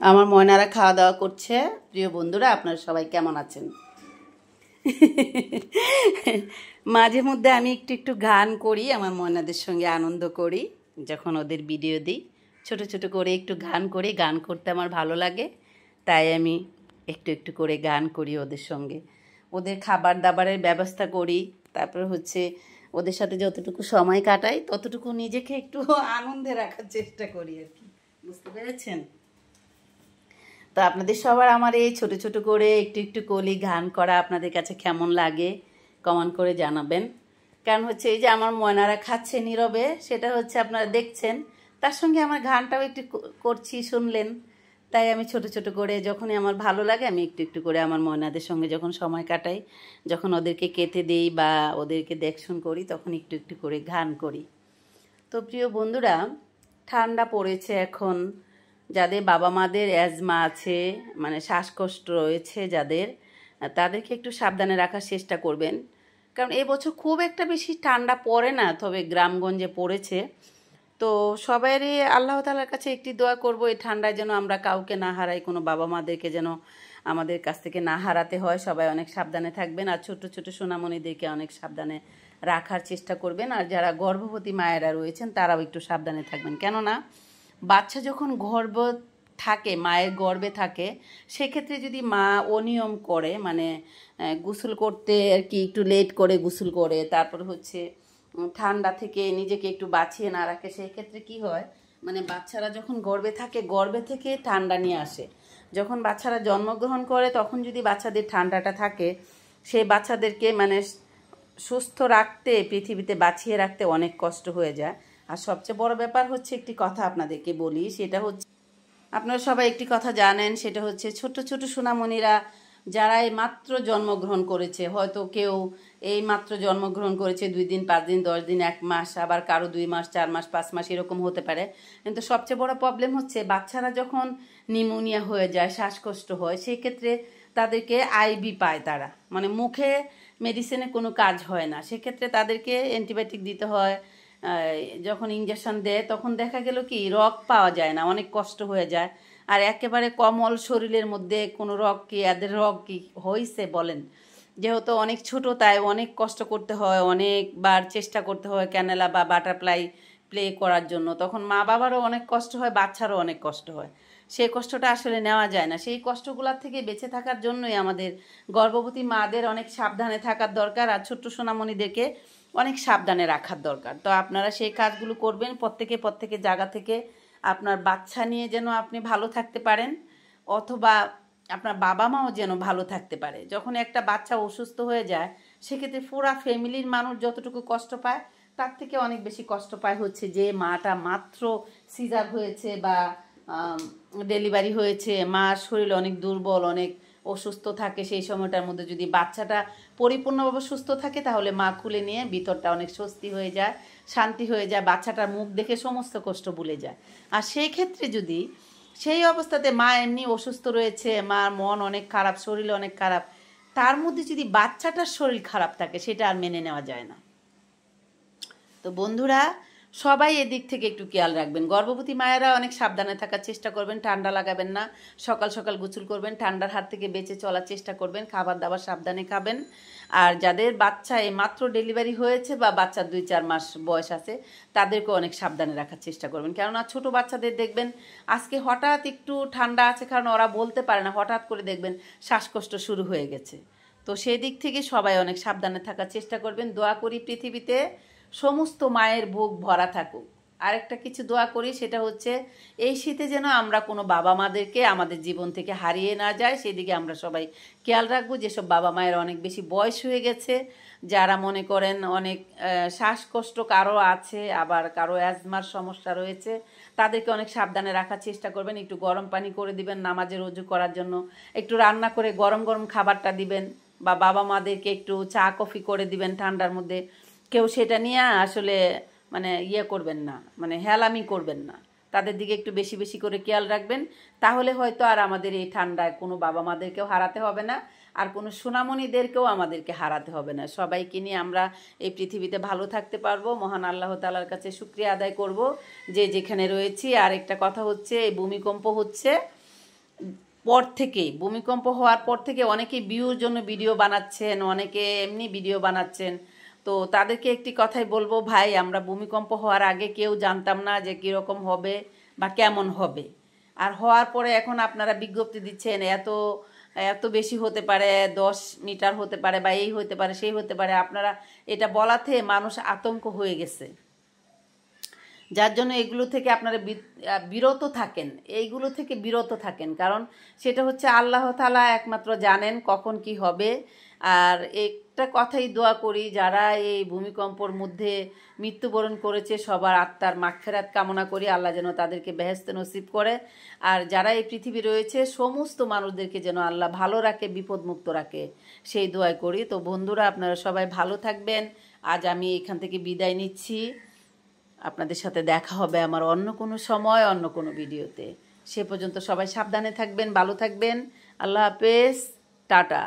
আমার ময়নারা খাওয়া দাওয়া করছে। প্রিয় বন্ধুরা, আপনারা সবাই কেমন আছেন? মাঝে মধ্যে আমি একটু একটু গান করি, আমার ময়নাদের সঙ্গে আনন্দ করি। যখন ওদের ভিডিও দিই, ছোট ছোট করে একটু গান করি। গান করতে আমার ভালো লাগে, তাই আমি একটু একটু করে গান করি ওদের সঙ্গে। ওদের খাবার দাবারের ব্যবস্থা করি, তারপর হচ্ছে ওদের সাথে যতটুকু সময় কাটাই ততটুকু নিজেকে একটু আনন্দে রাখার চেষ্টা করি আর কি। বুঝতে পেরেছেন? তো আপনাদের সবার আমার এই ছোট ছোট করে একটু একটু কলি গান করা আপনাদের কাছে কেমন লাগে কমেন্ট করে জানাবেন। কারণ হচ্ছে এই যে আমার ময়নারা খাচ্ছে নীরবে, সেটা হচ্ছে আপনারা দেখছেন, তার সঙ্গে আমার গানটাও একটু করছি, শুনলেন। তাই আমি ছোট ছোট করে যখনই আমার ভালো লাগে আমি একটু একটু করে আমার ময়নাদের সঙ্গে যখন সময় কাটাই, যখন ওদেরকে কেটে দিই বা ওদেরকে দেখশুন করি, তখন একটু একটু করে গান করি। তো প্রিয় বন্ধুরা, ঠান্ডা পড়েছে এখন। যাদের বাবা মাদের অ্যাজমা আছে, মানে শ্বাসকষ্ট রয়েছে যাদের, তাদেরকে একটু সাবধানে রাখার চেষ্টা করবেন। কারণ এবছর খুব একটা বেশি ঠান্ডা পড়ে না, তবে গ্রামগঞ্জে পড়েছে। তো সবাইরই আল্লাহ তাআলার কাছে একটি দোয়া করব, এই ঠান্ডায় যেন আমরা কাউকে না হারাই, কোনো বাবা মাদেরকে যেন আমাদের কাছ থেকে না হারাতে হয়। সবাই অনেক সাবধানে থাকবেন, আর ছোট ছোট সোনামণিদেরকে অনেক সাবধানে রাখার চেষ্টা করবেন। আর যারা গর্ভবতী মায়েরা রয়েছেন তারাও একটু সাবধানে থাকবেন, কেননা বাচ্চা যখন থাকে, মায়ের গর্ভে থাকে, সেক্ষেত্রে যদি মা অনিয়ম করে, মানে গোসল করতে আর কি একটু লেট করে গোসল করে, তারপর হচ্ছে ঠান্ডা থেকে নিজেকে একটু বাঁচিয়ে না রাখে, সেই ক্ষেত্রে কি হয়, মানে বাচ্চারা যখন গর্ভে থাকে, গর্ভে থেকে ঠান্ডা নিয়ে আসে। যখন বাচ্চারা জন্মগ্রহণ করে তখন যদি বাচ্চাদের ঠান্ডাটা থাকে, সেই বাচ্চাদেরকে মানে সুস্থ রাখতে, পৃথিবীতে বাঁচিয়ে রাখতে অনেক কষ্ট হয়ে যায়। আর সবচেয়ে বড় ব্যাপার হচ্ছে, একটি কথা আপনাদেরকে বলি, সেটা হচ্ছে আপনারা সবাই একটি কথা জানেন, সেটা হচ্ছে ছোট ছোট সোনামণিরা যারা এই মাত্র জন্মগ্রহণ করেছে, হয়তো কেউ এই মাত্র জন্মগ্রহণ করেছে 2 দিন, 5 দিন, 10 দিন, 1 মাস, আবার কারো 2 মাস, 4 মাস, 5 মাস এরকম হতে পারে। কিন্তু সবচেয়ে বড় প্রবলেম হচ্ছে বাচ্চারা যখন নিউমোনিয়া হয়ে যায়, শ্বাসকষ্ট হয়, সেই ক্ষেত্রে তাদেরকে আইভি পায় তারা, মানে মুখে মেডিসিনে কোনো কাজ হয় না, সেক্ষেত্রে তাদেরকে অ্যান্টিবায়োটিক দিতে হয়। যখন ইঞ্জেকশন দেয় তখন দেখা গেল কি রগ পাওয়া যায় না, অনেক কষ্ট হয়ে যায়। আর একেবারে কমল শরীরের মধ্যে কোনো রগ কি, এদের রগ কি হয়েছে বলেন? যেহেতু অনেক ছোট, তাই অনেক কষ্ট করতে হয়, অনেকবার চেষ্টা করতে হয় ক্যানেলা বা বাটারফ্লাই প্লে করার জন্য। তখন মা বাবারও অনেক কষ্ট হয়, বাচ্চারও অনেক কষ্ট হয়। সেই কষ্টটা আসলে নেওয়া যায় না। সেই কষ্টগুলোর থেকে বেঁচে থাকার জন্যই আমাদের গর্ভবতী মাদের অনেক সাবধানে থাকার দরকার, আর ছোট্ট সোনামণিদেরকে অনেক সাবধানে রাখার দরকার। তো আপনারা সেই কাজগুলো করবেন, প্রত্যেকে জায়গা থেকে আপনার বাচ্চা নিয়ে যেন আপনি ভালো থাকতে পারেন, অথবা আপনার বাবা মাও যেন ভালো থাকতে পারে। যখন একটা বাচ্চা অসুস্থ হয়ে যায়, সেক্ষেত্রে পুরা ফ্যামিলির মানুষ যতটুকু কষ্ট পায়, তার থেকে অনেক বেশি কষ্ট পায় হচ্ছে যে মাটা মাত্র সিজার হয়েছে বা ডেলিভারি হয়েছে, মার শরীর অনেক দুর্বল, অনেক অসুস্থ থাকে। সেই সময়টার মধ্যে যদি বাচ্চাটা পরিপূর্ণভাবে সুস্থ থাকে, তাহলে মা খুলে নিয়ে ভিতরটা অনেক স্বস্তি হয়ে যায়, শান্তি হয়ে যায়, বাচ্চাটার মুখ দেখে সমস্ত কষ্ট ভুলে যায়। আর সেই ক্ষেত্রে যদি সেই অবস্থাতে মা এমনি অসুস্থ রয়েছে, মার মন অনেক খারাপ, শরীর অনেক খারাপ, তার মধ্যে যদি বাচ্চাটার শরীর খারাপ থাকে, সেটা আর মেনে নেওয়া যায় না। তো বন্ধুরা, সবাই এদিক থেকে একটু খেয়াল রাখবেন। গর্ভবতী মায়েরা অনেক সাবধানে থাকার চেষ্টা করবেন, ঠান্ডা লাগাবেন না, সকাল সকাল গোসল করবেন, ঠান্ডার হাত থেকে বেঁচে চলার চেষ্টা করবেন, খাবার দাবার সাবধানে খাবেন। আর যাদের বাচ্চা এই মাত্র ডেলিভারি হয়েছে বা বাচ্চার 2-4 মাস বয়স আছে, তাদেরকে অনেক সাবধানে রাখার চেষ্টা করবেন। কেননা ছোট বাচ্চাদের দেখবেন আজকে হঠাৎ একটু ঠান্ডা আছে, কারণ ওরা বলতে পারে না, হঠাৎ করে দেখবেন শ্বাসকষ্ট শুরু হয়ে গেছে। তো সেই দিক থেকে সবাই অনেক সাবধানে থাকার চেষ্টা করবেন। দোয়া করি পৃথিবীতে সমস্ত মায়ের বুক ভরা থাকুক। আরেকটা কিছু দোয়া করি, সেটা হচ্ছে এই শীতে যেন আমরা কোনো বাবা মাদেরকে আমাদের জীবন থেকে হারিয়ে না যায়, সেদিকে আমরা সবাই খেয়াল রাখবো। যেসব বাবা মায়ের অনেক বেশি বয়স হয়ে গেছে, যারা মনে করেন অনেক শ্বাসকষ্ট কারো আছে, আবার কারো অ্যাজমার সমস্যা রয়েছে, তাদেরকে অনেক সাবধানে রাখার চেষ্টা করবেন। একটু গরম পানি করে দিবেন নামাজের ওযু করার জন্য, একটু রান্না করে গরম গরম খাবারটা দিবেন, বা বাবা মাদেরকে একটু চা কফি করে দিবেন ঠান্ডার মধ্যে। কেউ সেটা নিয়ে আসলে মানে করবেন না, মানে হেলামি করবেন না, তাদের দিকে একটু বেশি বেশি করে খেয়াল রাখবেন। তাহলে হয়তো আর আমাদের এই ঠান্ডায় কোনো বাবা মাদেরকেও হারাতে হবে না, আর কোনো সোনামণিদেরকেও আমাদেরকে হারাতে হবে না। সবাইকে নিয়ে আমরা এই পৃথিবীতে ভালো থাকতে পারবো। মহান আল্লাহ তাআলার কাছে শুকরিয়া আদায় করব যে যেখানে রয়েছি। আর একটা কথা হচ্ছে, এই ভূমিকম্প হচ্ছে, পর থেকে, ভূমিকম্প হওয়ার পর থেকে অনেকে ভিউর জন্য ভিডিও বানাচ্ছেন, অনেকে এমনি ভিডিও বানাচ্ছেন। তো তাদেরকে একটি কথাই বলবো, ভাই আমরা ভূমিকম্প হওয়ার আগে কেউ জানতাম না যে কীরকম হবে বা কেমন হবে। আর হওয়ার পরে এখন আপনারা বিজ্ঞপ্তি দিচ্ছেন এত এত বেশি হতে পারে, 10 মিটার হতে পারে, বা এই হতে পারে সেই হতে পারে। আপনারা এটা বলাতে মানুষ আতঙ্ক হয়ে গেছে, যার জন্য এগুলো থেকে আপনারা বিরত থাকেন, এইগুলো থেকে বিরত থাকেন। কারণ সেটা হচ্ছে আল্লাহ তাআলা একমাত্র জানেন কখন কি হবে। আর একটা কথাই দোয়া করি, যারা এই ভূমিকম্পর মধ্যে মৃত্যুবরণ করেছে সবার আত্মার মাগফিরাত কামনা করি, আল্লাহ যেন তাদেরকে বেহেশত নসিব করে। আর যারা এই পৃথিবী রয়েছে সমস্ত মানুষদেরকে যেন আল্লাহ ভালো রাখে, বিপদমুক্ত রাখে, সেই দোয়া করি। তো বন্ধুরা, আপনারা সবাই ভালো থাকবেন। আজ আমি এখান থেকে বিদায় নিচ্ছি। আপনাদের সাথে দেখা হবে আমার অন্য কোনো সময়, অন্য কোনো ভিডিওতে। সে পর্যন্ত সবাই সাবধানে থাকবেন, ভালো থাকবেন। আল্লাহ হাফেজ, টাটা।